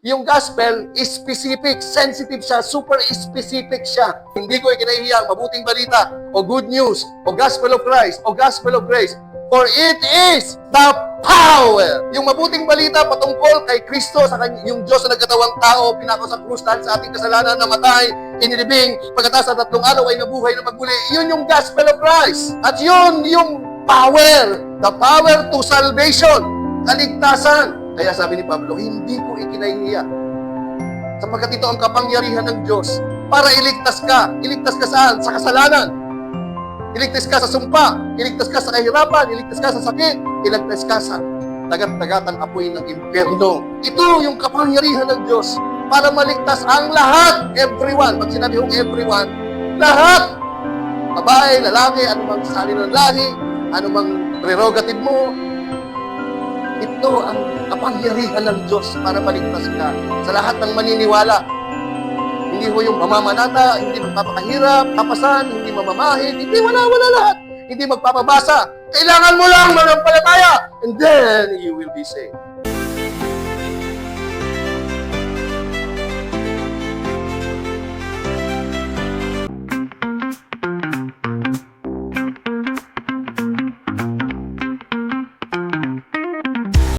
Yung gospel is specific, sensitive siya, super specific siya. Hindi ko ikinahihiya mabuting balita o good news o gospel of Christ o gospel of grace. For it is the power. Yung mabuting balita patungkol kay Kristo, sa yung Diyos na nagkatawang tao, pinako sa krus dahil sa ating kasalanan, namatay, inilibing, pagkatapos sa 3 araw ay nabuhay na magmuli. Yun yung gospel of Christ. At yun yung power, the power to salvation, kaligtasan. Kaya sabi ni Pablo, hindi ko ikinahihiya. Sapagkat ito ang kapangyarihan ng Diyos para iligtas ka saan? Sa kasalanan. Iligtas ka sa sumpa, iligtas ka sa kahirapan, iligtas ka sa sakit, iligtas ka sa dagat-dagatang apoy ng impyerno. Ito yung kapangyarihan ng Diyos para maligtas ang lahat, everyone. Pag sinabi kong everyone, lahat. Babae, lalaki, anumang sali ng lahi, anumang prerogative mo, ito ang kapangyarihan ng Diyos para maligtas ka sa lahat ng maniniwala. Hindi ho yung mamamanata, hindi magpapakahirap, papasan, hindi mamamahid, hindi wala lahat. Hindi magpapabasa. Kailangan mo lang manampalataya and then you will be saved.